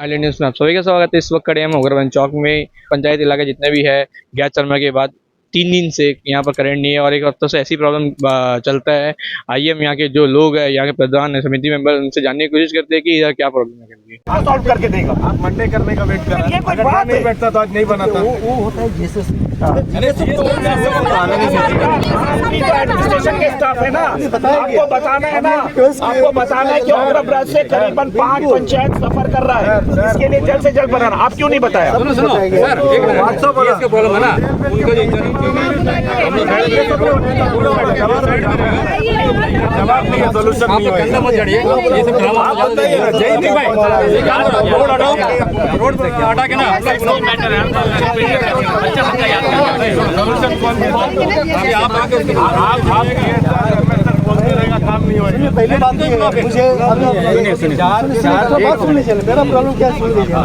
Island news में आप सभी का स्वागत है। इस वक्त खड़े हम उग्रवन चौक में। पंचायत इलाका जितने भी है, गैस चलने के बाद 3 दिन से यहाँ पर करंट नहीं है और एक हफ्तों से ऐसी प्रॉब्लम चलता है। आइए हम यहाँ के जो लोग हैं, यहाँ के प्रधान समिति मेंबर, उनसे जानने की कोशिश करते हैं कि इधर क्या प्रॉब्लम है। सॉल्व करके देगा। आप मंडे करने का वेट कर रहे हैं। अगर बात नहीं बैठता तो आज नहीं बनाता। वो होता है एडमिनिस्ट्रेशन के स्टाफ है ना, आपको बताना है ना, आपको बताना है कि उग्रब्रज से करीबन 5 पंचायत सफर कर रहा है। इसके लिए जल्द से जल्द बनाना। आप क्यों नहीं बताया? सर, एक प्रॉब्लम है ना, उनको जवाब नहीं है, सोल्यूशन नहीं है। ये सब ड्रामा जय नहीं भाई, रोड हटा के ना काम नहीं होगा। पहले बात मुझे बात सुनने चले। मेरा प्रॉब्लम क्या सुन लीजिए,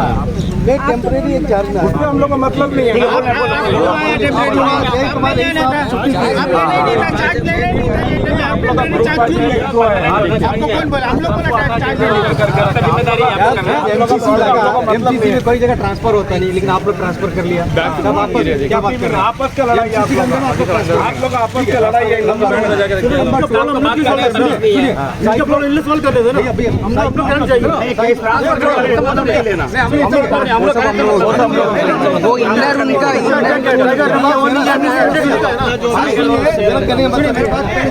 मैं टेम्परेरी एक चार्ज में हम लोग का मतलब नहीं है। एमसीसी में कोई जगह ट्रांसफर होता नहीं, लेकिन आप लोग ट्रांसफर कर लिया। क्या बात कर रहे हैं? आपस का लड़ाई, आप लोग आपस का लड़ाई है। वो इंदर उनका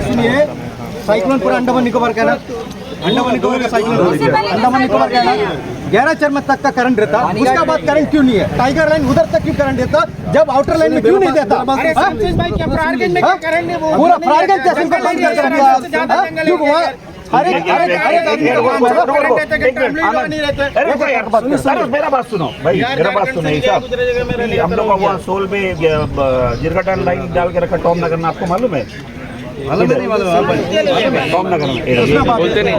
सुनिए, साइक्लोन पूरा अंडमान निकोबार का ना, अंडमान निकोबार का साइक्लोन, अंडमान निकोबार का ना 11 चरम तक का करंट रहता। उसका बाद करंट क्यों नहीं है? टाइगर लाइन उधर तक क्यों करंट देता, जब आउटर लाइन में क्यों नहीं देता? पूरा फ्रारगंज तहसील का बंद कर दिया क्यों? मेरा बात सुनो भाई, मेरा बात सुनो साहब। हम लोग वहाँ सोल में जिरगटान लाइन डाल के रखा टॉम नगर में, आपको मालूम है? टॉम नगर में बोलते नहीं।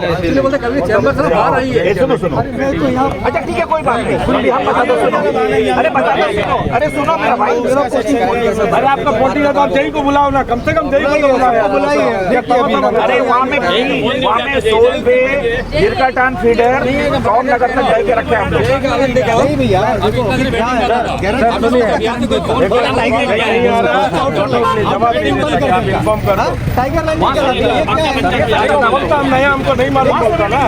सुनो सुनो, अच्छा ठीक है, कोई बात नहीं। सुनो, हम बता दो। अरे बता दो, अरे सुनो मेरा भाई। अरे आपका पोटी है तो आप जय को बुलाओ ना, कम से कम जय को बुलाइए। अरे वहाँ में सोल पे जिरगटान फीडर टॉम नगर तक जाके रखे हम लोग। इन्फॉर्म करो। टाइगर लाइन नया हमको नहीं मालूम बोलता ना।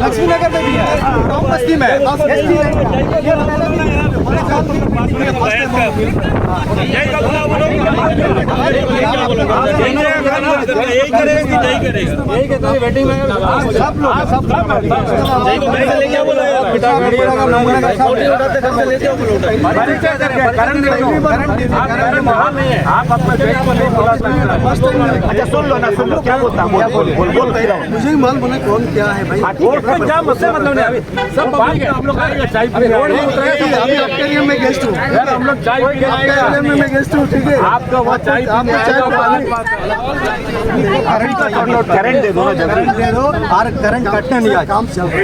लक्ष्मी नगर में भी है, बस्ती में वेटिंग में सब आप अपने अच्छा सुन लो ना, सुन लो क्या बोलता हूँ। बोल कह रहा हूँ। मुझे मालूम है कौन क्या है भाई। क्या मुझसे मतलब नहीं, अभी सब हम लोग चाय पी मैं गेस्ट हूँ, हम लोग चाय मैं गेस्ट हूँ, ठीक है? आपका वो चाय करंट दे दो ना, करंट दे दो और करंट कटना नहीं। काम चल रहा है,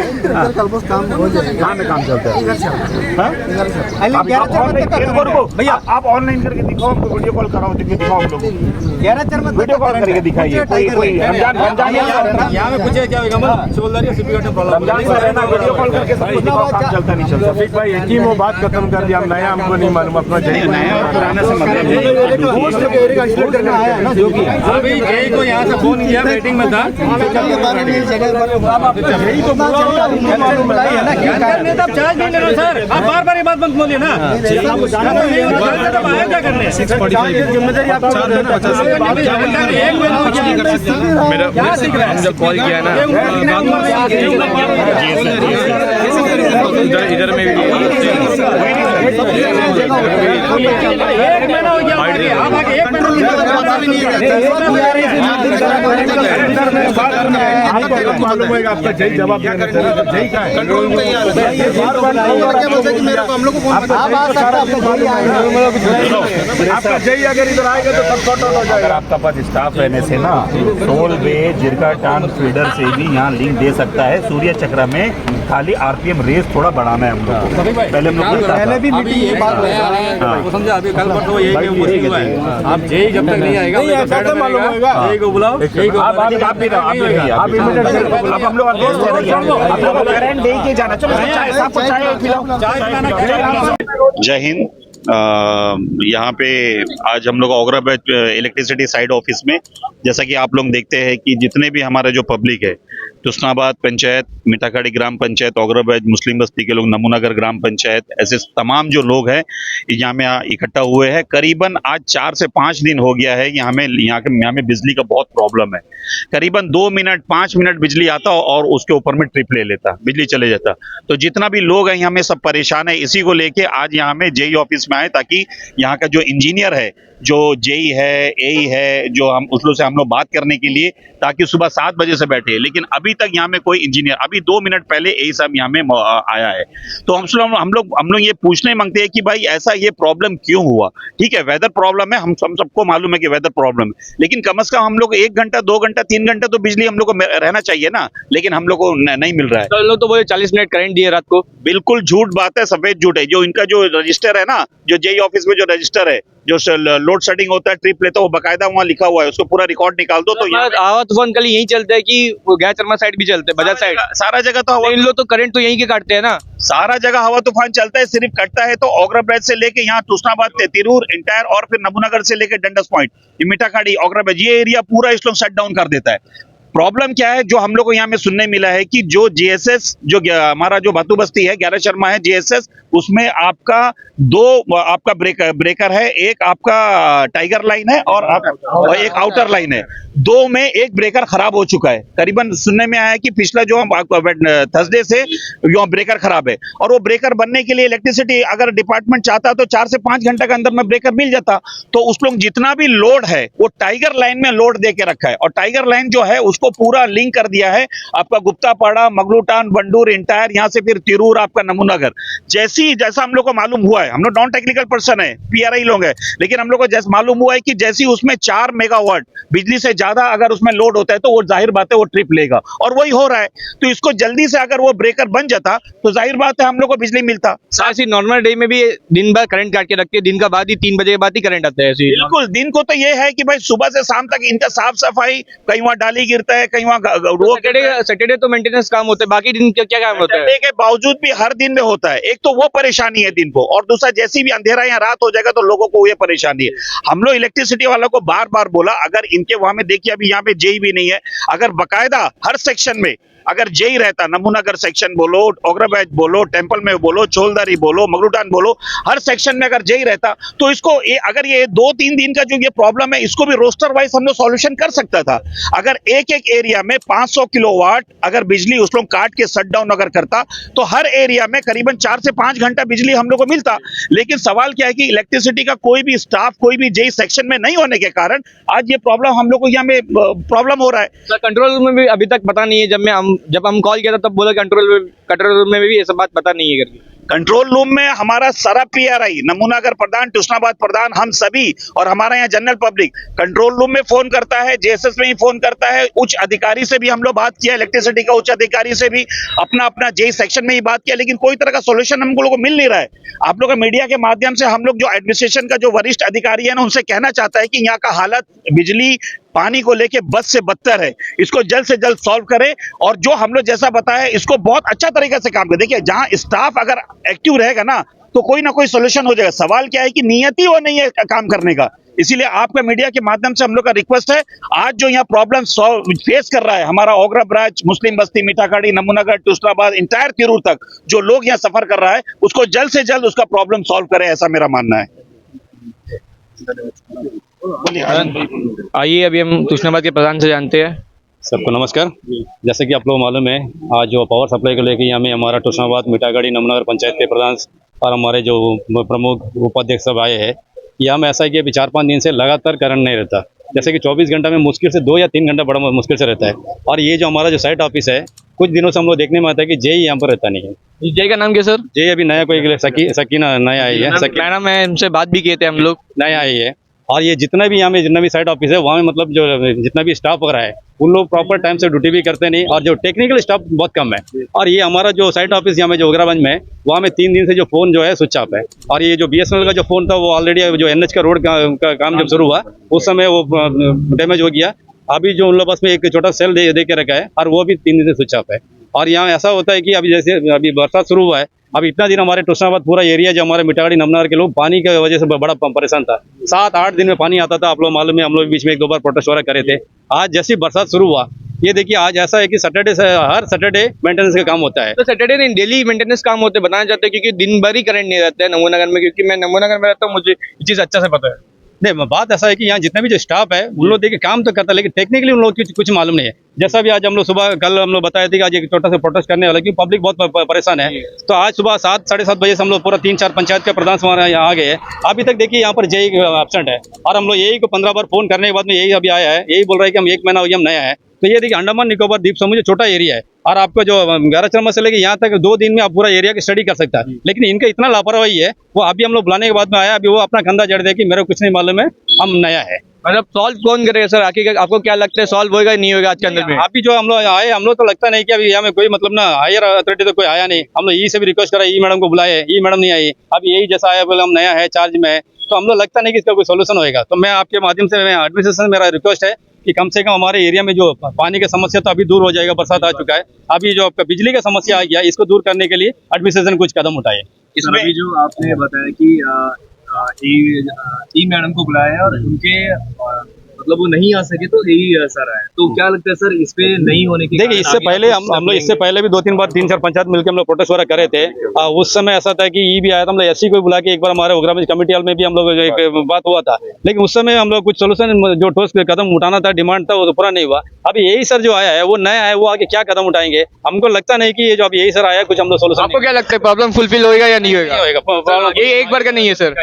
कल काम हो जाएगा। काम चलता है भैया। आप ऑनलाइन करके दिखाओ, हमको वीडियो कॉल कराओ, दिखाओ हम लोग वीडियो कॉल करके दिखाइए। कोई रमजान यहाँ में पूछे क्या होगा, रमजान का रहना, वीडियो कॉल करके सब कुछ दिखाओ, काम चलता नहीं चलता। ठीक भाई, एक ही वो बात खत्म कर दिया। हम नया हमको नहीं मालूम, अपना जय नया पुराने से मतलब अभी जय को यहाँ से फोन किया, वेटिंग में था। चार्ज नहीं ले रहे सर, आप बार बार ये बात बंद बोलिए ना। क्या करने जिम्मेदारी आप मेरा हम जब कॉल किया ना, इधर में भी एक महीना हो गया, आप आगे एक मालूम है आपका जय जवाब देना चाहिए। जय का कंट्रोल आपका जय अगर इधर आएगा तो सब सॉर्ट आउट हो जाएगा। आपका पास स्टाफ रहने से ना सोल वे जिरगटान फीडर से भी यहाँ लिंक दे सकता है। सूर्य चक्र में खाली आरपीएम रेट फेस थोड़ा बढ़ाना है हम लोग को। पहले हम लोग पहले भी मीटिंग की बात हुई है। वो समझा अभी कल परसों यही मुश्किल हुआ है। आप जेई जब तक नहीं आएगा कैसे मालूम होगा? जेई को बुलाओ, जेई को आप भी ना, आप इमीडिएट अब हम लोग आप लोग करंट दे के जाना। चलो चाय साहब को चाय खिलाओ। जय हिंद। यहाँ पे आज हम लोग औरंगाबाद इलेक्ट्रिसिटी साइड ऑफिस में, जैसा कि आप लोग देखते हैं कि जितने भी हमारे जो पब्लिक है, तुस्नाबाद पंचायत, मीठाखाड़ी ग्राम पंचायत, औरंगाबाद मुस्लिम बस्ती के लोग, नमूनगर ग्राम पंचायत, ऐसे तमाम जो लोग हैं यहाँ में इकट्ठा हुए हैं। करीबन आज 4 से 5 दिन हो गया है यहाँ में बिजली का बहुत प्रॉब्लम है। करीबन 2 मिनट 5 मिनट बिजली आता और उसके ऊपर में ट्रिप ले लेता, बिजली चले जाता। तो जितना भी लोग हैं यहाँ में सब परेशान है। इसी को लेके आज यहाँ में जेई ऑफिस में आए, ताकि यहाँ का जो इंजीनियर है, जो जेई है, एई है, जो हम उसलों से हम लोग बात करने के लिए, ताकि सुबह 7 बजे से बैठे। लेकिन अभी तक यहाँ में कोई इंजीनियर, अभी 2 मिनट पहले एई साहब यहाँ में आया है। तो हम लोग ये पूछने मांगते हैं कि भाई ऐसा ये प्रॉब्लम क्यों हुआ। ठीक है, वेदर प्रॉब्लम है, हम सबको मालूम है कि वेदर प्रॉब्लम है, लेकिन कम से कम हम लोग 1 घंटा 2 घंटा 3 घंटा तो बिजली हम लोग को रहना चाहिए ना। लेकिन हम लोग को नहीं मिल रहा है। तो लोग तो बोले 40 मिनट करंट दिए रात को। बिल्कुल झूठ बात है, सफेद झूठ है। जो इनका जो रजिस्टर है ना, जो जेई ऑफिस में जो रजिस्टर है, जो लोड शेडिंग होता है, ट्रिप लेता है, वो बकायदा वहाँ लिखा हुआ है, उसको पूरा रिकॉर्ड निकाल दो। तो यहाँ हवा तूफान कल यही चलता है कि वो गया चरमा साइड भी चलते हैं, बजाज साइड, सारा जगह तो हवा, इन लोग तो करंट तो यहीं के काटते हैं ना। सारा जगह हवा तूफान चलता है। सिर्फ कटता है तो औरंगाबाद से लेके यहाँ तुस्नाबाद, तिरूर, इंटायर और फिर नमूनगर से लेके डंडस पॉइंट, मीठाखाड़ी, औरंगाबाद, ये एरिया पूरा इस लोग शट डाउन कर देता है। प्रॉब्लम क्या है, जो हम लोग को यहाँ में सुनने मिला है कि जो जीएसएस, जो हमारा जो भातू बस्ती है, 11 शर्मा है जीएसएस, उसमें आपका 2 आपका ब्रेकर है, एक आपका टाइगर लाइन है और एक आउटर लाइन है। 2 में एक ब्रेकर खराब हो चुका है। करीबन सुनने में आया है कि पिछला जो हम थर्सडे से यो ब्रेकर खराब है, और वो ब्रेकर बनने के लिए इलेक्ट्रिसिटी अगर डिपार्टमेंट चाहता तो 4 से 5 घंटे के अंदर में ब्रेकर मिल जाता। तो उस लोग जितना भी लोड है वो टाइगर लाइन में लोड दे के रखा है, और टाइगर लाइन जो है उसको पूरा लिंक कर दिया है आपका गुप्तापाड़ा, मगलूटान, बंडूर, इंटायर, यहाँ से फिर तिरूर, आपका नमूनगर। जैसा हम लोग को मालूम हुआ है, हम लोग नॉन टेक्निकल पर्सन है, पीआरआई लोग हैं, लेकिन हम लोग को जैसे मालूम हुआ है कि जैसी उसमें 4 मेगावाट बिजली से ज्यादा अगर उसमें लोड होता है तो वो जाहिर बात है वो ट्रिप लेगा, और वही हो रहा है। तो इसको जल्दी से अगर वो ब्रेकर बन जाता तो जाहिर बात है हम लोग को बिजली मिलता। ऐसी नॉर्मल डे में भी दिन भर करंट काट के रखते हैं, दिन का बाद ही 3 बजे के बाद ही करंट आता है ऐसे ही। बिल्कुल, दिन को तो ये है कि भाई सुबह से शाम तक इनका साफ सफाई, कहीं वहाँ डाली गिरता है, कहीं वहाँ सैटरडे तो मेंटेनेंस काम होता है, बाकी दिन क्या काम होता है? के बावजूद भी हर दिन में होता है। एक तो वो परेशानी है दिन को, और दूसरा जैसी भी अंधेरा या रात हो जाएगा तो लोगों को ये परेशानी है। हम लोग इलेक्ट्रिसिटी वालों को बार बार बोला, अगर इनके वहां में देखिए अभी यहाँ पे जेई भी नहीं है, अगर बकायदा हर सेक्शन में अगर जेई रहता, नमूनगर सेक्शन बोलो, औरंगाबाद बोलो, टेम्पल में बोलो, चोलदारी बोलो, मगलूटान बोलो, हर सेक्शन में अगर जेई रहता तो इसको अगर ये 2-3 दिन का जो ये प्रॉब्लम है, इसको भी रोस्टर वाइज हम लोग सॉल्यूशन कर सकता था। अगर एक एरिया में 500 किलोवाट अगर बिजली उस लोग काट के शट डाउन अगर करता तो हर एरिया में करीबन 4 से 5 घंटा बिजली हम लोग को मिलता। लेकिन सवाल क्या है कि इलेक्ट्रिसिटी का कोई भी स्टाफ, कोई भी जेई सेक्शन में नहीं होने के कारण आज ये प्रॉब्लम हम लोग को यहाँ में प्रॉब्लम हो रहा है। कंट्रोल रूम में भी अभी तक पता नहीं है। जब हम कॉल किया था तब बोला कंट्रोल रूम में भी ये सब बात पता नहीं है करके। कंट्रोल रूम में हमारा सारा पीआरआई, नमूनगर प्रधान, तुस्नाबाद प्रधान, हम सभी और हमारा यहाँ जनरल पब्लिक कंट्रोल रूम में फोन करता है, जेएसएस में ही फोन करता है, उच्च अधिकारी से भी हम लोग बात किया, इलेक्ट्रिसिटी का उच्च अधिकारी से भी अपना जेई सेक्शन में ही बात किया, लेकिन कोई तरह का सोल्यूशन हम लोगों को मिल नहीं रहा है। आप लोग मीडिया के माध्यम से हम लोग जो एडमिनिस्ट्रेशन का जो वरिष्ठ अधिकारी है ना, उनसे कहना चाहता है कि यहाँ का हालत बिजली पानी को लेके बद से बदतर है, इसको जल्द से जल्द सॉल्व करें, और जो हम लोग जैसा बताया इसको बहुत अच्छा तरीके से काम करें। देखिए, जहां स्टाफ अगर एक्टिव रहेगा ना तो कोई ना कोई सोल्यूशन हो जाएगा। सवाल क्या है कि नियत ही वो नहीं है काम करने का। इसीलिए आपका मीडिया के माध्यम से हम लोग का रिक्वेस्ट है, आज जो यहाँ प्रॉब्लम फेस कर रहा है हमारा औरंगाबाद, मुस्लिम बस्ती, मीठाखाड़ी, नमूनगर, तुस्नाबाद, इंटायर तिरूर तक जो लोग यहाँ सफर कर रहा है, उसको जल्द से जल्द उसका प्रॉब्लम सॉल्व करें, ऐसा मेरा मानना है। आइए अभी हम तुस्नाबाद के प्रधान से जानते हैं। सबको नमस्कार। जैसे कि आप लोग मालूम है, आज जो पावर सप्लाई को लेकर यहाँ में हमारा तुस्नाबाद, मीठाखाड़ी, नमूनगर पंचायत के प्रधान और हमारे जो प्रमुख उपाध्यक्ष सब आए हैं। यहाँ में ऐसा है कि अभी 4-5 दिन से लगातार करंट नहीं रहता। जैसे कि 24 घंटा में मुश्किल से 2 या 3 घंटा बड़ा मुश्किल से रहता है। और ये जो हमारा जो साइट ऑफिस है, कुछ दिनों से हम लोग देखने में आता है कि जेई यहाँ पर रहता नहीं है। जेई का नाम क्या सर? जेई अभी नया कोई सकीना नया आई है। मैडम है, इनसे बात भी किए थे हम लोग, नया आई है। और ये जितना भी यहाँ में जितना भी साइड ऑफिस है वहाँ में मतलब जो जितना भी स्टाफ वगैरह है उन लोग प्रॉपर टाइम से ड्यूटी भी करते नहीं, और जो टेक्निकल स्टाफ बहुत कम है। और ये हमारा जो साइड ऑफिस यहाँ में जो ओगरागंज में है वहाँ में 3 दिन से जो फ़ोन जो है स्विच ऑफ है। और ये जो BSNL का जो फ़ोन था वो ऑलरेडी जो NH का रोड का काम जब शुरू हुआ उस समय वो डैमेज हो गया। अभी जो उन लोग पास में एक छोटा सेल दे के रखा है और वो भी 3 दिन से स्विच ऑफ है। और यहाँ ऐसा होता है कि अभी जैसे अभी बरसात शुरू हुआ है, अभी इतना दिन हमारे तुष्णाबाद पूरा एरिया जो हमारे मिठागढ़ी नमनगर के लोग पानी की वजह से बड़ा परेशान था। 7-8 दिन में पानी आता था। आप लोग मालूम है, हम लोग बीच में 1-2 बार प्रोटेस्ट वगैरह करे थे। आज जैसी बरसात शुरू हुआ, ये देखिए आज ऐसा है कि हर सैटरडे मेंटेनेंस का काम होता है। तो सैटरडे दिन डेली मेंटेनेंस काम होते बनाए जाते हैं, क्योंकि दिन भर ही करंट नहीं रहता है नमूनगर में, क्योंकि मैं नमूनगर में रहता हूँ, मुझे ये चीज़ अच्छा से पता है। नहीं, बात ऐसा है कि यहाँ जितना भी जो स्टाफ है उन लोग देखिए काम तो करता है, लेकिन टेक्निकली उन लोग कुछ मालूम नहीं है। जैसा भी आज हम लोग सुबह कल हम लोग बताए थे कि आज एक छोटा सा प्रोटेस्ट करने वाला, क्योंकि पब्लिक बहुत परेशान है। तो आज सुबह 7-7:30 बजे से हम लोग पूरा 3-4 पंचायत के प्रधान हमारे यहाँ आ गए हैं। अभी तक देखिए यहाँ पर जेई एब्सेंट है, और हम लोग यही को 15 बार फोन करने के बाद में यही अभी आया है, यही बोल रहा है कि हम 1 महीना हो गया, हम नया है। तो ये देखिए अंडमान निकोबार द्वीप समूह छोटा एरिया है, और आपका जो 11 चरमा से लेके यहाँ तक 2 दिन में आप पूरा एरिया की स्टडी कर सकता है। लेकिन इनका इतना लापरवाही है, वो अभी हम लोग बुलाने के बाद में आया, अभी वो अपना कंधा जड़ दे कि मेरे को कुछ नहीं मालूम है, हम नया है। मतलब सॉल्व कौन करेगा सर आखिर? आपको क्या लगता है सॉल्व होएगा नहीं होगा आज के अंदर में? अभी जो हम लोग आए, हम लोग तो लगता नहीं कि अभी यहाँ में कोई मतलब ना हायर अथॉरिटी तो कोई आया नहीं। हम लोग ई से भी रिक्वेस्ट करा, ई मैडम को बुलाए, ई मैडम नहीं आई। अभी यही जैसा आया बोले हम नया है, चार्ज में है, तो हम लोग लगता नहीं कि इसका कोई सोल्यूशन होएगा। तो मैं आपके माध्यम से एडमिनिस्ट्रेशन मेरा रिक्वेस्ट है कि कम से कम हमारे एरिया में जो पानी की समस्या तो अभी दूर हो जाएगा, बरसात आ चुका है। अभी जो आपका बिजली का समस्या आ गया, इसको दूर करने के लिए एडमिनिस्ट्रेशन कुछ कदम उठाए। इसमें अभी जो आपने बताया कि ई मैडम को बुलाया है और उनके मतलब वो नहीं आ सके तो यही सर है, तो क्या लगता है सर इस पे नहीं होने की? देखिए इससे पहले हम लोग इससे पहले भी 2-3 बार 3-4 पंचायत मिलकर हम लोग प्रोटेस्ट वगैरह करे थे। उस समय ऐसा था कि ई भी आया था, हम लोग SC को बुला के एक बार हमारे ओगरागंज कमेटी हॉल में भी हम लोग एक बात हुआ था, लेकिन उस समय हम लोग कुछ सोल्यूशन जो ठोस कदम उठाना था, डिमांड था, वो तो पूरा नहीं हुआ। अभी यही सर जो आया है वो नया है, वो आगे क्या कदम उठाएंगे हमको लगता नहीं कि ये जो अभी यही सर आया कुछ हम लोग सोल्यूशन। आपको क्या लगता है प्रॉब्लम फुलफिल होएगा या नहीं होएगा? प्रॉब्लम ये एक बार का नहीं है सर।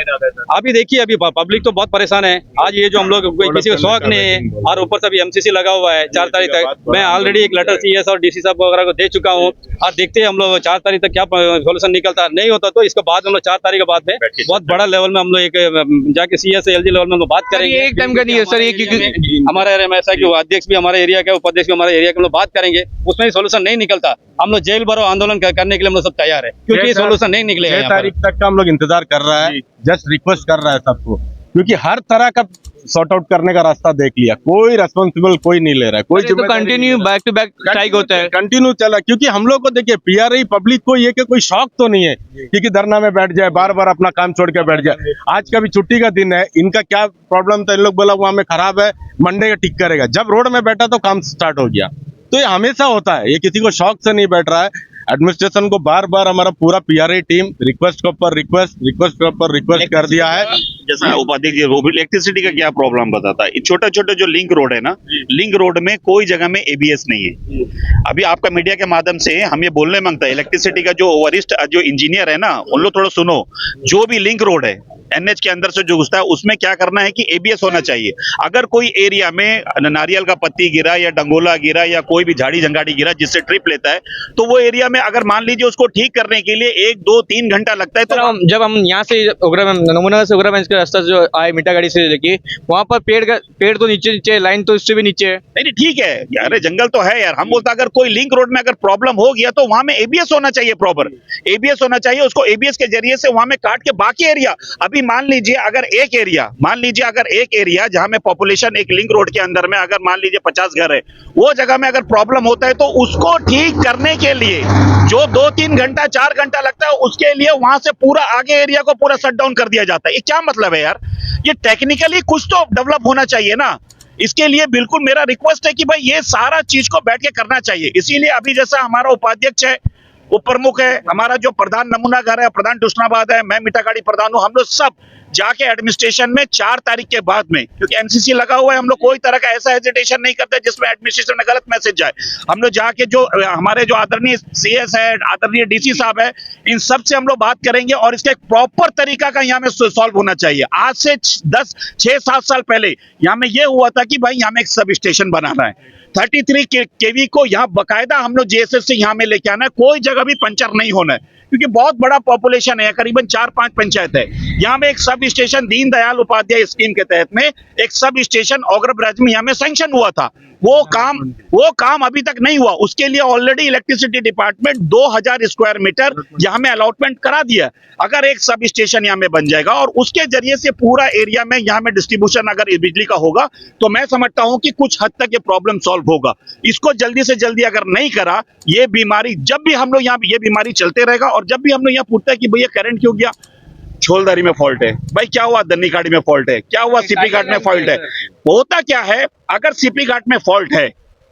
अभी देखिए अभी पब्लिक तो बहुत परेशान है। आज ये जो हम लोग किसी को शौक नहीं है, और ऊपर से अभी MCC लगा हुआ है 4 तारीख तक। मैं ऑलरेडी एक लेटर CS और DC साहब वगैरह को दे चुका हूँ, और देखते हैं हम लोग 4 तारीख तक क्या सोल्यूशन निकलता नहीं होता तो इसके बाद हम लोग 4 तारीख के बाद में बहुत बड़ा लेवल में हम लोग एक जाके CS LG लेवल में हम लोग बात करेंगे। एक टाइम का नहीं है सर ये, क्योंकि हमारे एरिया में ऐसा कि अध्यक्ष भी हमारे एरिया का, उपाध्यक्ष भी हमारे एरिया के, हम लोग बात करेंगे, उसमें सोल्यूशन नहीं निकलता। हम लोग जेल भरो आंदोलन करने के लिए हम लोग सब तैयार है, क्योंकि सोल्यूशन नहीं निकलेगा। 6 तारीख तक का हम लोग इंतजार कर रहा है, जस्ट रिक्वेस्ट कर रहा है सबको, क्योंकि हर तरह का सॉर्ट आउट करने का रास्ता देख लिया, कोई रेस्पॉन्सिबल कोई नहीं ले रहा है, कोई तो continue back to back strike होता है, कंटिन्यू चला। क्योंकि हम लोग को देखिए PRI पब्लिक को ये कि कोई शौक तो नहीं है क्योंकि धरना में बैठ जाए, बार बार अपना काम छोड़ के बैठ जाए। आज का भी छुट्टी का दिन है, इनका क्या प्रॉब्लम था, इन लोग बोला वहां में खराब है, मंडे का ठीक करेगा। जब रोड में बैठा तो काम स्टार्ट हो गया। तो ये हमेशा होता है, ये किसी को शौक से नहीं बैठ रहा है। एडमिनिस्ट्रेशन को बार बार हमारा पूरा PRI टीम रिक्वेस्ट के ऊपर रिक्वेस्ट कर दिया है। जैसा उपाध्यक्ष जी, वो भी इलेक्ट्रिसिटी का क्या प्रॉब्लम बताता है। छोटे छोटे जो लिंक रोड है ना, लिंक रोड में कोई जगह में ABS नहीं है। अभी आपका मीडिया के माध्यम से हम ये बोलने मांगता है, इलेक्ट्रिसिटी का जो वरिष्ठ जो इंजीनियर है ना, उन लोग थोड़ा सुनो, जो भी लिंक रोड है NH के अंदर से जो घुसता है उसमें क्या करना है कि ABS होना चाहिए। अगर कोई एरिया में नारियल का पत्ती गिरा या डंगोला गिरा या कोई भी झाड़ी झंगाड़ी गिरा जिससे ट्रिप लेता है, तो वो एरिया में अगर मान लीजिए उसको ठीक करने के लिए 1-2-3 घंटा लगता है। तो जब हम यहाँ से नमूनगर से ओगरागंज का रास्ता जो आए मिठागढ़ी से लेके, वहाँ पर पेड़ तो नीचे लाइन तो इससे भी नीचे है। नहीं ठीक है यार, जंगल तो है यार। हम बोलते अगर कोई लिंक रोड में अगर प्रॉब्लम हो गया तो वहां में ABS होना चाहिए, प्रॉपर ABS होना चाहिए। उसको ABS के जरिए से वहां में काट के बाकी एरिया, अभी मान लीजिए अगर एक एरिया जहां में पॉपुलेशन एक लिंक रोड के अंदर में अगर मान लीजिए 50 घर है, वो जगह में अगर प्रॉब्लम होता है तो उसको ठीक करने के लिए जो 2-3 घंटा 4 घंटा लगता है, उसके लिए वहां से पूरा आगे एरिया को पूरा शट डाउन कर दिया जाता है। ये क्या मतलब है यार? ये टेक्निकली कुछ तो डेवलप होना चाहिए ना। इसके लिए बिल्कुल मेरा रिक्वेस्ट है कि भाई ये सारा चीज को बैठ के करना चाहिए। इसीलिए अभी जैसा हमारा उपाध्यक्ष है, वो प्रमुख है, हमारा जो प्रधान नमूनागर है, प्रधान तुष्णाबाद है, मैं मिठागढ़ी प्रधान हूं, हम लोग सब जाके एडमिनिस्ट्रेशन में 4 तारीख के बाद में, क्योंकि MCC लगा हुआ है, हम लोग कोई तरह का ऐसा हेजिटेशन नहीं करते जिसमें एडमिनिस्ट्रेशन में गलत मैसेज जाए। हम लोग जाके जो हमारे जो आदरणीय CS है, आदरणीय DC साहब है, इन सब से हम लोग बात करेंगे और इसका एक प्रॉपर तरीका का यहाँ में सॉल्व होना चाहिए। आज से 6-7 साल पहले यहाँ में ये हुआ था कि भाई यहाँ में एक सब स्टेशन बनाना है, 33 केवी को यहाँ बकायदा हम लोग जेएसएस से यहाँ में लेके आना है, कोई जगह भी पंचर नहीं होना है, क्योंकि बहुत बड़ा पॉपुलेशन है, करीबन 4-5 पंचायत है। यहाँ में एक sub station Deendayal Upadhyay scheme के तहत में एक सब स्टेशन ओग्रा ब्राज में यहाँ में सैंक्शन हुआ था, वो काम अभी तक नहीं हुआ। उसके लिए already electricity department 2000 square metre यहाँ में अलॉटमेंट करा दिया। अगर एक सब स्टेशन यहाँ में बन जाएगा और उसके जरिए से पूरा एरिया में यहाँ में डिस्ट्रीब्यूशन अगर बिजली का होगा, तो मैं समझता हूँ कि कुछ हद तक ये प्रॉब्लम सॉल्व होगा। इसको जल्दी से जल्दी अगर नहीं करा, ये बीमारी जब भी हम लोग यहाँ ये बीमारी चलते रहेगा। और जब भी हम लोग यहाँ पूछते हैं कि भैया करंट क्यों गया, छोलदारी में फॉल्ट है, भाई क्या हुआ दन्नी खाड़ी में फॉल्ट है, क्या हुआ सीपी घाट में फॉल्ट है। होता क्या है, अगर सीपी घाट में फॉल्ट है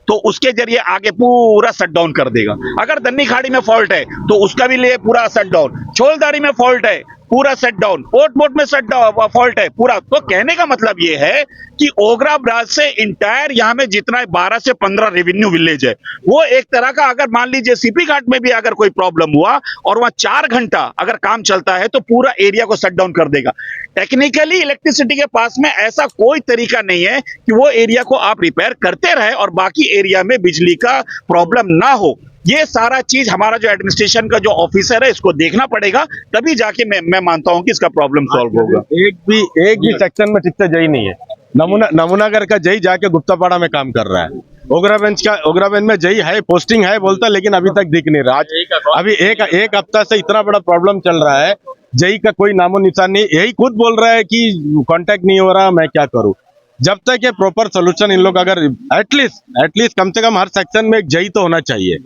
तो उसके जरिए आगे पूरा शट डाउन कर देगा। अगर दन्नी खाड़ी में फॉल्ट है तो उसका भी लिए पूरा शट डाउन, छोलदारी में फॉल्ट है पूरा शट डाउन, पोर्ट मोट में शट डाउन फॉल्ट है पूरा। तो कहने का मतलब ये है कि ओग्रा ब्राज से इंटायर यहाँ में जितना 12 से 15 रेवेन्यू विलेज है, वो एक तरह का, अगर मान लीजिए सीपी घाट में भी अगर कोई प्रॉब्लम हुआ और वहां 4 घंटा अगर काम चलता है तो पूरा एरिया को शट डाउन कर देगा। टेक्निकली इलेक्ट्रिसिटी के पास में ऐसा कोई तरीका नहीं है कि वो एरिया को आप रिपेयर करते रहे और बाकी एरिया में बिजली का प्रॉब्लम ना हो। ये सारा चीज हमारा जो एडमिनिस्ट्रेशन का जो ऑफिसर है इसको देखना पड़ेगा, तभी जाके मैं मानता हूं कि इसका प्रॉब्लम सॉल्व होगा। एक भी सेक्शन में ठीक से जई नहीं है। नमूनागर का जई जाके गुप्तापाड़ा में काम कर रहा है, ओग्राबेंज में जई है, पोस्टिंग है बोलता, लेकिन अभी तक दिख नहीं रहा। अभी एक हफ्ता से इतना बड़ा प्रॉब्लम चल रहा है, जई का कोई नामो निशान नहीं। यही खुद बोल रहा है कि कांटेक्ट नहीं हो रहा, मैं क्या करूं। जब तक ये प्रॉपर सोल्यूशन इन लोग अगर एटलीस्ट कम से कम हर सेक्शन में एक जई तो होना चाहिए,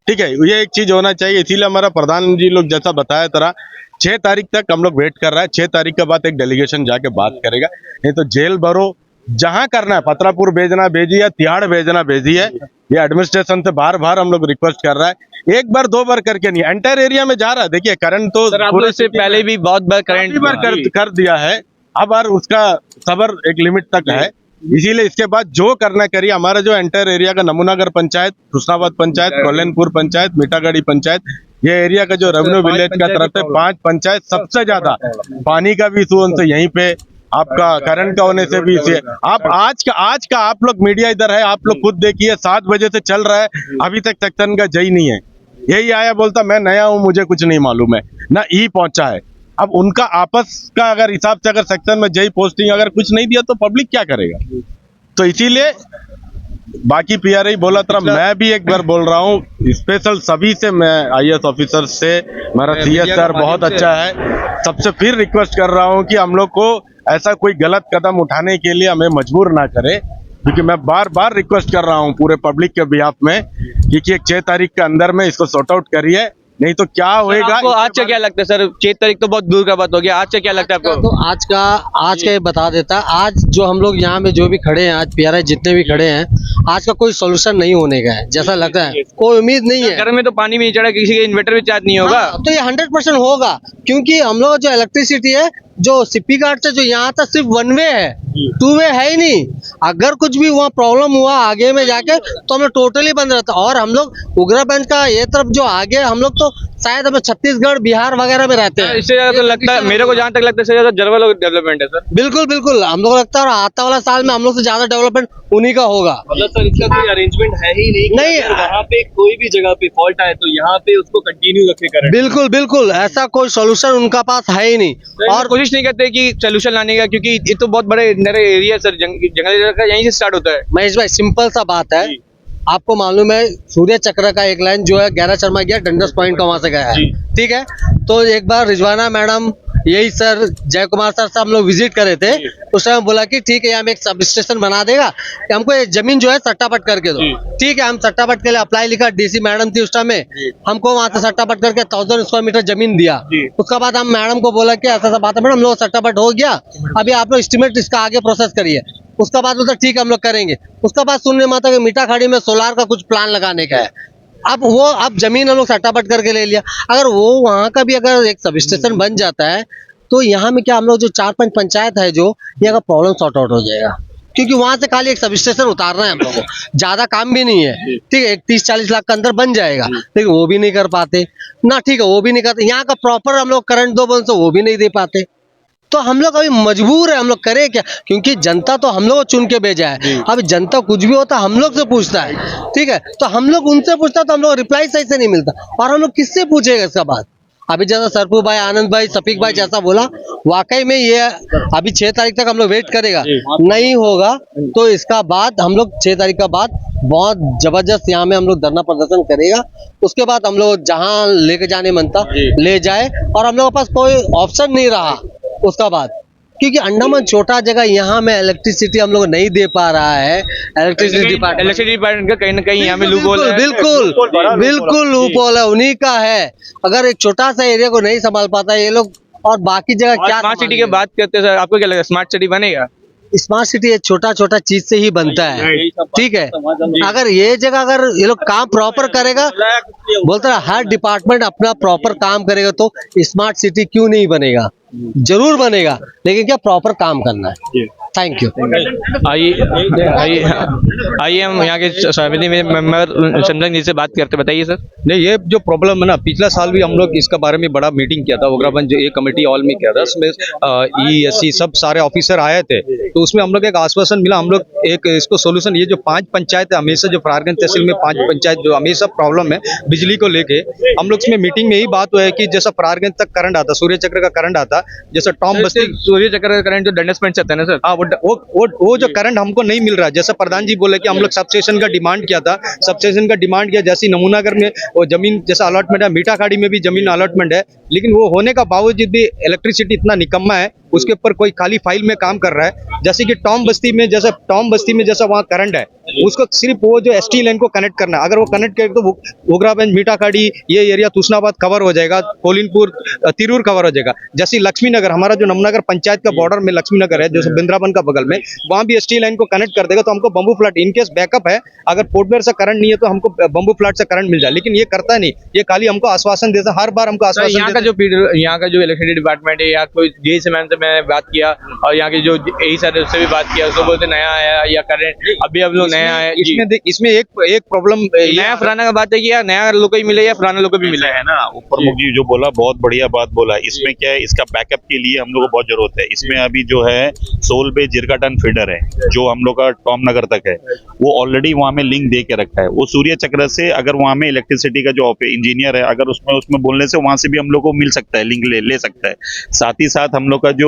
ठीक है, ये एक चीज होना चाहिए। इसीलिए हमारा प्रधान जी लोग जैसा बताया तरह 6 तारीख तक हम लोग वेट कर रहा है। 6 तारीख के बाद एक डेलीगेशन जाके बात करेगा, नहीं तो जेल भरो जहां करना है, पतरापुर भेजना भेजी है, तिहाड़ भेजना भेजी है। ये एडमिनिस्ट्रेशन से बार बार हम लोग रिक्वेस्ट कर रहा है, एक बार 2 बार करके नहीं, एंटायर एरिया में जा रहा है। देखिए करंट तो पूरे से पहले भी बहुत बार करंट कर दिया है, अब और उसका सबर एक लिमिट तक है। इसीलिए इसके बाद जो करना करिए। हमारा जो एंटायर एरिया का नमूनागर पंचायत, हुस्नाबाद पंचायत, कल्याणपुर पंचायत, मीठागढ़ी पंचायत, ये एरिया का जो रेवेन्यू विलेज का तरफ है 5 पंचायत सबसे ज्यादा पानी का भी इशू उनसे, यहीं पे आपका करंट का होने से भी इसे। आप आज का आप लोग मीडिया इधर है, आप लोग खुद देखिए 7 बजे से चल रहा है, अभी तक सेक्शन का जई नहीं है। यही आया बोलता मैं नया हूँ, मुझे कुछ नहीं मालूम है, ना ई पहुंचा है। अब उनका आपस का अगर हिसाब से अगर सेक्शन में जई पोस्टिंग अगर कुछ नहीं दिया तो पब्लिक क्या करेगा। तो इसीलिए बाकी पीआरआई बोला था, मैं भी एक बार बोल रहा हूँ स्पेशल सभी से, मैं आईएएस ऑफिसर से, मेरा सीएस सर बहुत अच्छा है, सबसे फिर रिक्वेस्ट कर रहा हूँ कि हम लोग को ऐसा कोई गलत कदम उठाने के लिए हमें मजबूर ना करे, क्योंकि मैं बार बार रिक्वेस्ट कर रहा हूँ पूरे पब्लिक के बिहाफ में कि 6 तारीख के अंदर में इसको सॉर्ट आउट करिए, नहीं तो क्या होएगा। आपको आज से क्या लगता है सर, 6 तारीख तो बहुत दूर का बात हो गया, आज से क्या लगता है आपको? तो आज का ये बता देता, आज जो हम लोग यहाँ में जो भी खड़े हैं, आज पीआरआई जितने भी खड़े हैं, आज का कोई सोल्यूशन नहीं होने का है जैसा लगता है, कोई उम्मीद नहीं है। घर में तो पानी भी नहीं चढ़ा, किसी के इन्वर्टर भी चार्ज नहीं होगा। तो ये 100% होगा, क्योंकि हम लोग जो इलेक्ट्रिसिटी है जो सीपी घाट से जो यहाँ तक सिर्फ 1 वे है, 2 वे है ही नहीं। अगर कुछ भी वहाँ प्रॉब्लम हुआ आगे में जाके तो हम लोग टोटली बंद रहता। और हम लोग उग्राबंज का ये तरफ जो आगे हम लोग तो शायद हमें छत्तीसगढ़ बिहार वगैरह में रहते हैं। इससे ज्यादा तो लगता है, मेरे को जहाँ तक लगता है इससे ज्यादा जरवल डेवलपमेंट है सर। बिल्कुल बिल्कुल हम लोग लगता है, और आता वाला साल में हम लोग से ज्यादा डेवलपमेंट उन्हीं का होगा। मतलब सर इसका कोई अरेंजमेंट है ही नहीं वहाँ पे कोई भी जगह पे फॉल्ट आए तो यहाँ पे उसको कंटिन्यू रखे करें। बिल्कुल बिल्कुल ऐसा कोई सोल्यूशन उनका पास है ही नहीं, और कोशिश नहीं करते कि सोल्यूशन लाने का, क्योंकि ये तो बहुत बड़े एरिया सर, जंगल एरिया यहीं से स्टार्ट होता है। महेश भाई सिंपल सा बात है, आपको मालूम है सूर्य चक्र का एक लाइन जो है गैरा शर्मा गया डंडस पॉइंट का वहां से गया है, ठीक है। तो एक बार रिजवाना मैडम, यही सर जय कुमार सर से हम लोग विजिट करे थे, उस समय बोला कि ठीक है हम एक सब स्टेशन बना देगा, हमको ये जमीन जो है सट्टापट करके दो। ठीक है, हम सट्टापट के लिए अप्लाई लिखा, डीसी मैडम थी उस टाइम में, हमको वहां से सट्टापट करके 1000 स्क्वायर मीटर जमीन दिया। उसके बाद हम मैडम को बोला कि ऐसा बात है मैडम, हम लोग सट्टापट हो गया, अभी आप लोग एस्टिमेट इसका आगे प्रोसेस करिए। उसका बाद बोलता ठीक है हम लोग करेंगे। उसका बाद सुनने में आता है कि मीठा खाड़ी में सोलार का कुछ प्लान लगाने का है। अब जमीन हम लोग सट्टापट करके ले लिया। अगर वो वहाँ का भी अगर एक सब स्टेशन बन जाता है तो यहाँ में क्या हम लोग जो 4-5 पंचायत है जो यहाँ का प्रॉब्लम सॉर्ट आउट हो जाएगा, क्योंकि वहां से खाली एक सब स्टेशन उतारना है हम लोग को, ज्यादा काम भी नहीं है। ठीक है, 30-40 लाख के अंदर बन जाएगा, लेकिन वो भी नहीं कर पाते ना। ठीक है, वो भी नहीं करते। यहाँ का प्रॉपर हम लोग करंट दो बोल तो वो भी नहीं दे पाते। तो हम लोग अभी मजबूर है, हम लोग करें क्या, क्योंकि जनता तो हम लोग को चुन के भेजा है। अभी जनता कुछ भी होता हम लोग से पूछता है, ठीक है, तो हम लोग उनसे पूछता तो हम लोग रिप्लाई सही से नहीं मिलता, और हम लोग किससे पूछेगा इसका बात। अभी जैसा सरपू भाई, आनंद भाई, सफीक भाई जैसा बोला, वाकई में ये अभी 6 तारीख तक हम लोग वेट करेगा, नहीं होगा तो इसका बाद हम लोग 6 तारीख का बाद बहुत जबरदस्त यहाँ में हम लोग धरना प्रदर्शन करेगा। उसके बाद हम लोग जहाँ लेके जाने मनता ले जाए, और हम लोग के पास कोई ऑप्शन नहीं रहा उसका बाद, क्योंकि अंडमान छोटा जगह, यहाँ में इलेक्ट्रिसिटी हम लोग नहीं दे पा रहा है। इलेक्ट्रिसिटी डिपार्टमेंट का कहीं ना कहीं यहाँ में लूपहोल है। बिल्कुल लूपहोल है, उन्हीं का है। अगर एक छोटा सा एरिया को नहीं संभाल पाता ये लोग, और बाकी जगह क्या। स्मार्ट सिटी की बात करते हैं सर, आपको क्या लगता है स्मार्ट सिटी बनेगा? स्मार्ट सिटी छोटा छोटा चीज से ही बनता है, ठीक है। अगर ये जगह अगर ये लोग काम प्रॉपर करेगा, बोलता है हर डिपार्टमेंट अपना प्रॉपर काम करेगा तो स्मार्ट सिटी क्यों नहीं बनेगा, जरूर बनेगा, लेकिन क्या प्रॉपर काम करना है। Thank you. आइए हम यहाँ के समिति में मेंबर चंदन जी से बात करते, बताइए सर। नहीं, ये जो प्रॉब्लम है ना, पिछला साल भी हम लोग इसका बारे में बड़ा मीटिंग किया था, ओग्राबंज एक कमेटी हॉल में किया था, उसमें ESC सब सारे ऑफिसर आए थे, तो उसमें हम लोग एक आश्वासन मिला, हम लोग एक इसको सोल्यूशन, ये जो 5 पंचायत है हमेशा, जो फरारगंज तहसील में 5 पंचायत जो हमेशा प्रॉब्लम है बिजली को लेके, हम लोग इसमें मीटिंग में यही बात हुआ है कि जैसा फरारगंज तक करंट आता, सूर्य चक्र का करंट आता, जैसा टॉम बस्ती सूर्य चक्र का करंट जो डंडस पॉइंट से आता है ना सर, हाँ, वो जो करंट हमको नहीं मिल रहा है। जैसा प्रधान जी बोले कि हम लोग सबस्टेशन का डिमांड किया था, सबस्टेशन का डिमांड किया, जैसे नमूनागर में वो जमीन जैसा अलॉटमेंट है, मीठाखाड़ी में भी जमीन अलॉटमेंट है, लेकिन वो होने का बावजूद भी इलेक्ट्रिसिटी इतना निकम्मा है, उसके ऊपर कोई खाली फाइल में काम कर रहा है। जैसे कि टॉम बस्ती में जैसा वहाँ करंट है, उसको सिर्फ वो जो ST लाइन को कनेक्ट करना है, अगर वो कनेक्ट करे तो ओग्राबंज, मीठाखाड़ी, ये एरिया तुष्णाबाद कवर हो जाएगा, कोलिनपुर, तिरूर कवर हो जाएगा। जैसे लक्ष्मी नगर, हमारा जो नमनगर पंचायत का बॉर्डर में लक्ष्मी नगर है, जैसे बिंद्रावन का बगल में, वहाँ भी ST लाइन को कनेक्ट कर देगा तो हमको बम्बू फ्लैट, इनकेस बैकअप है, अगर पोर्टब्लेयर से करंट नहीं है तो हमको बम्बू फ्लैट से करंट मिल जाए, लेकिन ये करता नहीं, ये खाली हमको आश्वासन देता, हर बार हमको आश्वासन। यहाँ का जो इलेक्ट्रिसिटी डिपार्टमेंट है, या कोई JE से मैंने बात किया, और यहाँ के जो AE सर है उससे भी बात किया, उसको बोलते नया आया या करंट अभी अब लोग नया आया। इसमें एक प्रॉब्लम, नया पुराना का बात है कि यार नया लोग ही मिले या पुराने लोग भी मिले है ना। प्रमुख जी जो बोला बहुत बढ़िया बात बोला। इसमें क्या है, इसका बैकअप के लिए हम लोग को बहुत जरूरत है। इसमें अभी जो है सोल पे जिरकाटन फीडर है जो हम लोग का टॉम नगर तक है, वो ऑलरेडी वहाँ में लिंक दे के रखा है। वो सूर्य चक्र से अगर वहाँ में इलेक्ट्रिसिटी का जो इंजीनियर है, अगर उसमें बोलने से वहाँ से भी हम लोग को मिल सकता है, लिंक ले सकता है। साथ ही साथ हम लोग का जो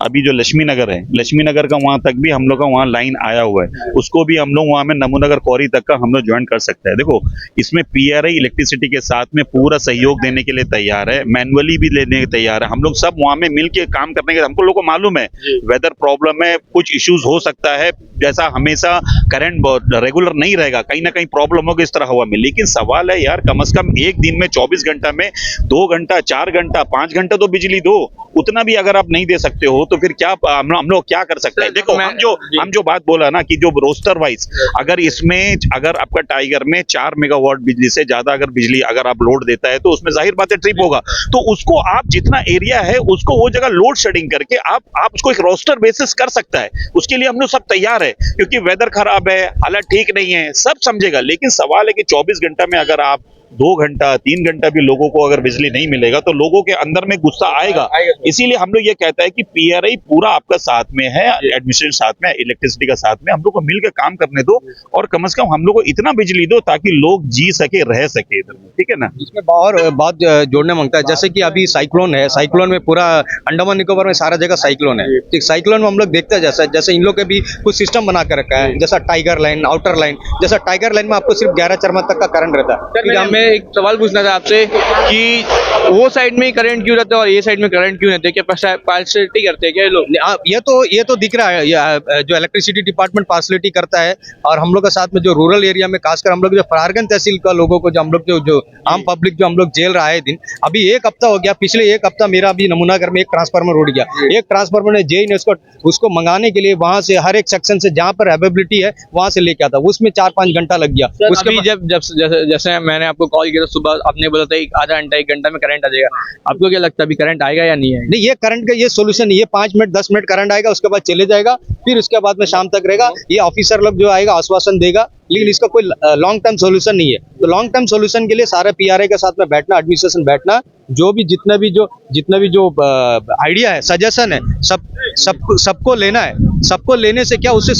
अभी जो लक्ष्मी नगर है, लक्ष्मी नगर का वहाँ तक भी हम लोग का वहाँ लाइन आया हुआ है, उसको भी हम लोग वहाँ में नमूनगर क्वारी तक का हम लोग ज्वाइन कर सकते हैं। देखो इसमें PRI इलेक्ट्रिसिटी के साथ में पूरा सहयोग देने के लिए तैयार है, मैनुअली भी लेने के तैयार है। हम लोग सब वहाँ में मिलके काम करने के, हमको लोग को मालूम है वेदर प्रॉब्लम है, कुछ इश्यूज हो सकता है, जैसा हमेशा करंट रेगुलर नहीं रहेगा, कहीं ना कहीं प्रॉब्लम होगी इस तरह हवा में। लेकिन सवाल है यार, कम से कम एक दिन में 24 घंटा में 2 घंटा, 4 घंटा, 5 घंटा तो बिजली दो। उतना भी अगर आप नहीं दे सकते हो तो फिर क्या हम लोग क्या कर सकते हैं। देखो हम जो बात बोला ना कि जो रोस्टर वाइज, अगर इसमें अगर आपका टाइगर में 4 मेगावाट बिजली से ज्यादा अगर बिजली अगर आप लोड देता है तो उसमें जाहिर बात है ट्रिप होगा। तो उसको आप जितना एरिया है उसको वो जगह लोड शेडिंग करके आप उसको एक रोस्टर बेसिस कर सकता है। उसके लिए हम लोग सब तैयार है, क्योंकि वेदर खराब है, हालत ठीक नहीं है, सब समझेगा। लेकिन सवाल है कि 24 घंटा में अगर आप 2 घंटा 3 घंटा भी लोगों को अगर बिजली नहीं मिलेगा तो लोगों के अंदर में गुस्सा आएगा। इसीलिए हम लोग ये कहता है कि PRI पूरा आपका साथ में है, एडमिनिस्ट्रेशन साथ में, इलेक्ट्रिसिटी का साथ में, हम लोग को मिलकर काम करने दो और कम से कम हम लोग को इतना बिजली दो ताकि लोग जी सके, रह सके इधर में, ठीक है ना। इसमें और बात जोड़ने मांगता है, जैसे कि अभी साइक्लोन है, साइक्लोन में पूरा अंडमान निकोबार में सारा जगह साइक्लोन है, ठीक। साइक्लोन में हम लोग देखते हैं जैसे इन लोग के भी कुछ सिस्टम बना के रखा है, जैसा टाइगर लाइन, आउटर लाइन। जैसा टाइगर लाइन में आपको सिर्फ 11 चरमा तक का करंट रहता है। हमें एक सवाल पूछना था आपसे कि वो साइड में करंट क्यों रहता है और ये साइड में करंट क्यों रहता है, क्या पार्शलिटी करते हैं क्या ये लोग? ये तो दिख रहा है, जो इलेक्ट्रिसिटी डिपार्टमेंट पार्शलिटी करता है। और हम लोग के साथ में जो रूरल एरिया में खासकर हम लोग जो फरारगंज तहसील का लोगों को जो हम लोग जो आम पब्लिक जो हम लोग जेल रहा है दिन, अभी 1 हफ्ता हो गया, पिछले 1 हफ्ता मेरा अभी नमूनागर में एक ट्रांसफार्मर उड़ गया। एक ट्रांसफार्मर ने JE ने उसको मंगाने के लिए वहां से हर एक सेक्शन से जहां पर अवेलेबिलिटी है वहां से लेके आता, उसमें 4-5 घंटा लग गया। उसके जब जैसे मैंने आपको कॉल किया था सुबह, आपने बोला था आधा घंटा 1 घंटा में करंट आ जाएगा। आपको क्या लगता है अभी करंट आएगा या नहीं आएगा? नहीं, ये करंट का ये सोल्यूशन नहीं है। 5 मिनट 10 मिनट करंट आएगा, उसके बाद चले जाएगा, फिर उसके बाद में शाम तक रहेगा। ये ऑफिसर लोग जो आएगा आश्वासन देगा, लेकिन इसका कोई लॉन्ग टर्म सोल्यूशन नहीं है। तो लॉन्ग टर्म सोल्यूशन के लिए सारे पीआरआई के साथ में बैठना, एडमिनिस्ट्रेशन बैठना, जो भी जितना भी जो आइडिया है, सजेशन है, सबको लेना है। सबको लेने से क्या उससे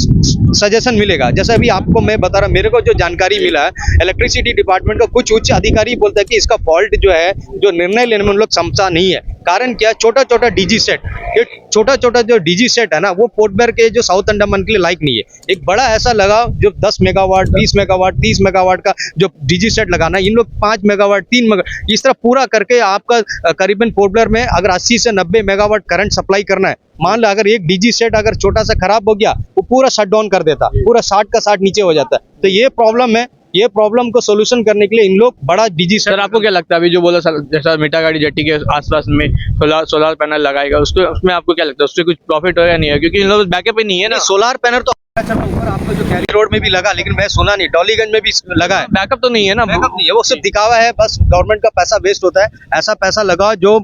सजेशन मिलेगा। जैसे अभी आपको मैं बता रहा, मेरे को जो जानकारी मिला है, इलेक्ट्रिसिटी डिपार्टमेंट का कुछ उच्च अधिकारी बोलता है कि इसका फॉल्ट जो है, जो निर्णय लेने में उन लोग क्षमता नहीं है। कारण क्या, छोटा छोटा डीजी सेट, ये छोटा छोटा जो डीजी सेट है ना, वो पोर्ट ब्लेयर के जो साउथ अंडमान के लिए लायक नहीं है। एक बड़ा ऐसा लगाओ जो 10 मेगावाट 20 मेगावाट 30 मेगावाट का जो डीजी सेट लगाना है, इन लोग 5 मेगावाट 3 मेगावाट इस तरह पूरा करके आपका करीबन पोर्ट ब्लेयर में अगर 80 से 90 मेगावाट करंट सप्लाई करना है, मान लो अगर एक डीजी सेट अगर छोटा सा खराब हो गया, वो पूरा शट डाउन कर देता, पूरा 60 का 60 नीचे हो जाता है। तो ये प्रॉब्लम है। ये प्रॉब्लम को सोल्यूशन करने के लिए इन लोग बड़ा डीजी सेट। सर आपको क्या लगता है अभी जो बोला सर, जैसा मीठागाड़ी जेट्टी के आसपास में सोलर पैनल लगाएगा, उसमें आपको क्या लगता है उससे कुछ प्रॉफिट होगा नहीं है? क्योंकि इन लोग बैकअप ही नहीं है ना। सोलर पैनल तो ऊपर आपको जो कैली रोड में भी लगा, लेकिन मैं सुना नहीं, डॉलीगंज में भी लगा है। बैकअप तो नहीं है ना। बैकअप नहीं है, वो सिर्फ दिखावा है, बस गवर्नमेंट का पैसा वेस्ट होता है। ऐसा पैसा लगाओ जो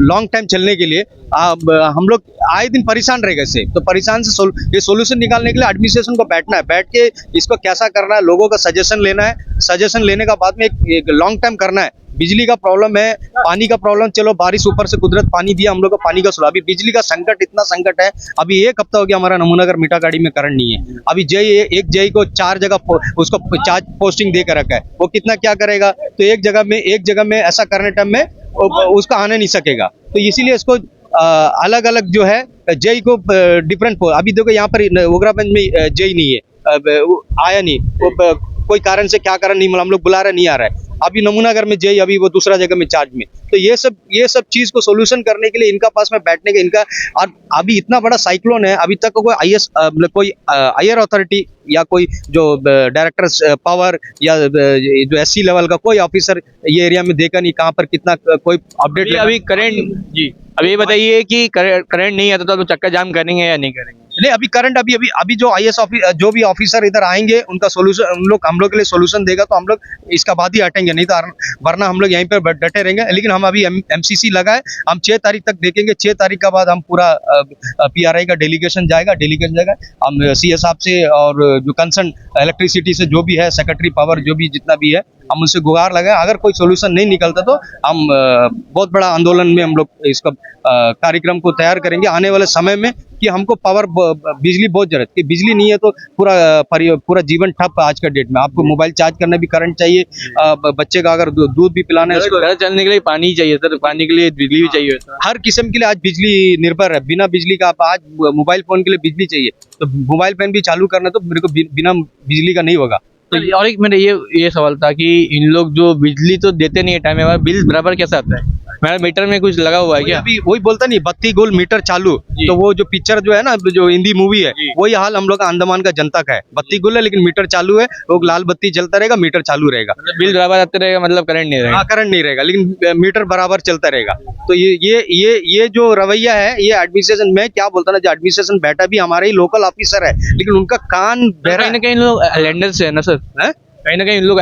लॉन्ग टाइम चलने के लिए। हम लोग आए दिन परेशान रह गए इससे, तो परेशान से ये सोल्यूशन निकालने के लिए एडमिनिस्ट्रेशन को बैठना है, बैठ के इसको कैसा करना है, लोगों का सजेशन लेना है। सजेशन लेने का बाद में एक लॉन्ग टाइम करना है। बिजली का प्रॉब्लम है, पानी का प्रॉब्लम, चलो बारिश ऊपर से कुदरत पानी दिया, हम लोग को पानी का सुलह। अभी बिजली का संकट, इतना संकट है। अभी 1 हफ्ता हो गया हमारा नमूनागर मीठागाड़ी में करंट नहीं है। अभी एक जेई को 4 जगह उसको चार्ज पोस्टिंग दे कर रखा है, वो कितना क्या करेगा? तो एक जगह में ऐसा करने टाइम में उसका आने नहीं सकेगा। तो इसीलिए इसको अलग अलग जो है जेई को डिफरेंट। अभी देखो यहाँ पर ओगरागंज में जेई नहीं है, आया नहीं, कोई कारण से, क्या कारण नहीं मालूम, हम लोग बुला रहे नहीं आ रहा है। अभी नमूनागर में जेई, अभी वो दूसरा जगह में चार्ज में। तो ये सब चीज को सोल्यूशन करने के लिए इनका पास में बैठने के, इनका अभी इतना बड़ा साइक्लोन है, अभी तक कोई हायर अथॉरिटी या कोई जो डायरेक्टर पावर या जो एससी लेवल का कोई ऑफिसर ये एरिया में देखा नहीं, कहाँ पर कितना कोई अपडेट। अभी करंट जी, अभी ये बताइए कि करंट नहीं आता तो चक्का जाम करेंगे या नहीं करेंगे? नहीं, अभी करंट अभी जो आईएएस जो भी ऑफिसर इधर आएंगे, उनका सोल्यूशन हम लोग के लिए सोल्यूशन देगा, तो हम लोग इसका बाद ही हटेंगे, नहीं तो वरना हम लोग यहीं पर डटे रहेंगे। लेकिन हम अभी एमसीसी लगाए, हम 6 तारीख तक देखेंगे। 6 तारीख के बाद हम पूरा पीआरआई का डेलीगेशन जाएगा। हम सीएस साहब से और जो कंसर्न इलेक्ट्रिसिटी से जो भी है, सेक्रेटरी पावर जो भी जितना भी है, हम उनसे गुहार लगाए। अगर कोई सोल्यूशन नहीं निकलता तो हम बहुत बड़ा आंदोलन में हम लोग इसका कार्यक्रम को तैयार करेंगे आने वाले समय में, कि हमको पावर बिजली बहुत जरूरत है। बिजली नहीं है तो पूरा जीवन ठप है आज का डेट में। आपको मोबाइल चार्ज करने भी करंट चाहिए, बच्चे का अगर दूध भी पिलाना है, उसको घर चलने के लिए पानी चाहिए सर, पानी के लिए बिजली भी चाहिए होता है। हर किस्म के लिए आज बिजली निर्भर है। बिना बिजली का आज मोबाइल फोन के लिए बिजली चाहिए, तो मोबाइल फोन भी चालू करना तो मेरे को बिना बिजली का नहीं होगा। तो और एक मेरा ये सवाल था कि इन लोग जो बिजली तो देते नहीं है टाइम में, बिल बराबर कैसा आता है? मेरा मीटर में कुछ लगा हुआ है क्या? अभी वही बोलता नहीं, बत्ती गुल मीटर चालू। तो वो जो पिक्चर जो है ना, जो हिंदी मूवी है, वही हाल हम लोग का अंडमान का जनता का है। बत्ती गुल है लेकिन मीटर चालू है, वो लाल बत्ती जलता रहेगा, मीटर चालू रहेगा। बिल बराबर आते रहेगा, मतलब करंट नहीं रहेगा? हाँ, करंट नहीं रहेगा, लेकिन मीटर बराबर चलता रहेगा। तो ये जो रवैया है, ये एडमिनिस्ट्रेशन में क्या बोलता ना, जो एडमिनिस्ट्रेशन बैठा भी हमारे ही लोकल ऑफिसर है, लेकिन उनका कान कहीं ना कहीं लोग लैंडर से है ना सर, कहीं ना कहीं लोग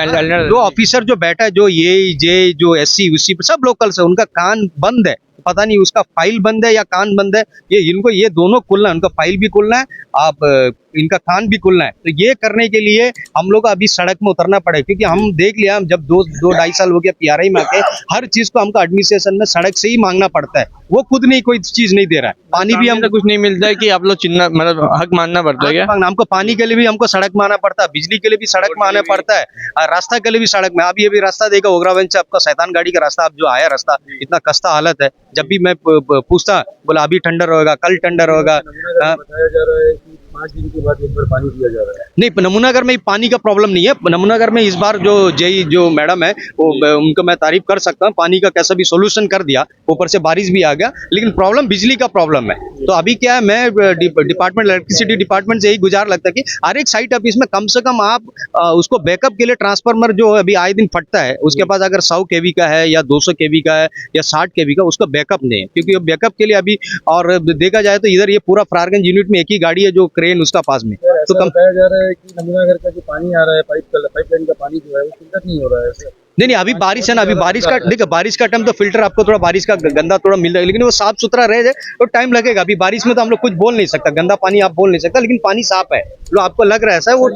जो ऑफिसर जो बैठा है, जो ये जे जो एससी उसी सब लोकल से, उनका कान बंद है। पता नहीं उसका फाइल बंद है या कान बंद है। ये दोनों खुलना है, उनका फाइल भी खुलना है, आप इनका कान भी खुलना है। तो ये करने के लिए हम लोग अभी सड़क में उतरना पड़े, क्योंकि हम देख लिया, हम जब 2-2.5 साल हो गया पीआरआई में आके, हर चीज को हमको एडमिनिस्ट्रेशन में सड़क से ही मांगना पड़ता है। वो खुद नहीं कोई चीज नहीं दे रहा है। पानी भी हमको कुछ नहीं मिलता है कि आप लोग चिन्ह मतलब हक मानना पड़ता है क्या? हमको पानी के लिए भी हमको सड़क में आना पड़ता है, बिजली के लिए भी सड़क में आना पड़ता है, रास्ता के लिए भी सड़क में। अभी रास्ता देखा ओगरागंज से आपका शैतान गाड़ी का रास्ता, अब जो आया रास्ता, इतना खस्ता हालत है। जब भी मैं पूछता, बोला अभी टेंडर होगा, कल टेंडर होगा। बताया जा रहा है कि 5 दिन के बाद एक बार पानी दिया जा रहा है। नहीं, नमूनागर में पानी का प्रॉब्लम नहीं है। नमूनागर में इस बार जो जेई जो मैडम है, वो उनको मैं तारीफ कर सकता हूँ, पानी का कैसा भी सोल्यूशन कर दिया, ऊपर से बारिश भी आ गया। लेकिन प्रॉब्लम बिजली का प्रॉब्लम है। तो अभी क्या है, मैं डिपार्टमेंट इलेक्ट्रिसिटी डिपार्टमेंट से यही गुजार लगता है कि हर एक साइट ऑफिस में कम से कम आप उसको बैकअप के लिए ट्रांसफार्मर जो अभी आए दिन फटता है, उसके पास अगर 100 kV का है या 200 kV का है या 60 kV का, उसका बैकअप नहीं है। क्योंकि बैकअप के लिए अभी, और देखा जाए तो इधर ये पूरा फरारगंज यूनिट में एक ही गाड़ी है जो क्रेन उसका पास में। तो बताया जा रहा है कि नमूनागर का जो पानी आ रहा है, पाइपलाइन का पानी जो है, वो फिल्टर नहीं हो रहा है सर। नहीं नहीं, अभी बारिश है ना, अभी बारिश का देखिए, बारिश का टाइम तो फिल्टर आपको थोड़ा बारिश का गंदा थोड़ा मिल रहा है, लेकिन वो साफ सुथरा रह जाए तो टाइम लगेगा। अभी बारिश में तो हम लोग कुछ बोल नहीं सकता, गंदा पानी आप बोल नहीं सकता, लेकिन पानी साफ है जो आपको लग रहा है ऐसा है। वो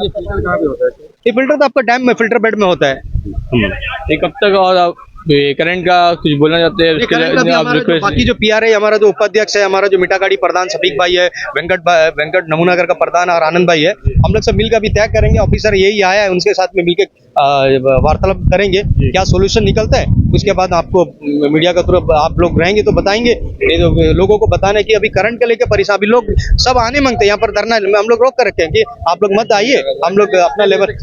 ये फिल्टर तो आपका डैम में फिल्टर बेड में होता है। ये कब तक, और आप करंट का कुछ बोलना चाहते हैं ये उसके current का भी लिए आप हमारा जो रिक्वेस्ट? बाकी जो पीआरआई हमारा जो उपाध्यक्ष है, हमारा जो मीठागाड़ी प्रधान सफीक भाई है, वेंकट नमूनागर का प्रधान और आनंद भाई है, हम लोग सब मिलकर अभी तय करेंगे। ऑफिसर यही आया है, उनके साथ में मिलकर वार्तालाप करेंगे, क्या सोल्यूशन निकलता है उसके बाद आपको मीडिया का थ्रू आप लोग रहेंगे तो बताएंगे। नहीं तो लोगों को बताना है कि अभी करंट के लेकर परेशान, अभी लोग सब आने मांगते हैं यहाँ पर धरना, हम लोग रोक कर रखे हैं कि आप लोग मत आइए, हम लोग अपना लेवल।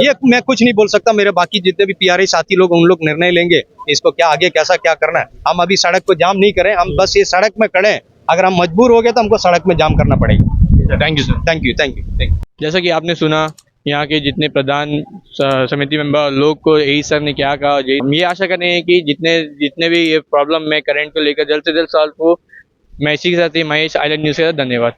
ये मैं कुछ नहीं बोल सकता, मेरे बाकी जितने भी पीआरआई साथी लोग उन लोग निर्णय लेंगे इसको क्या आगे कैसा क्या करना है। हम अभी सड़क को जाम नहीं करें, हम बस ये सड़क में खड़े हैं, अगर हम मजबूर हो गए तो हमको सड़क में जाम करना पड़ेगा। Thank you sir. Thank you thank you thank you. जैसा कि आपने सुना यहाँ के जितने प्रधान समिति मेंबर लोग को यही सर ने क्या कहा, हम ये आशा कर रहे हैं कि जितने भी ये प्रॉब्लम में करंट को लेकर जल्द से जल्द सॉल्व हो। मैं इसी के साथ ही महेश, आइलैंड न्यूज़ के साथ, धन्यवाद।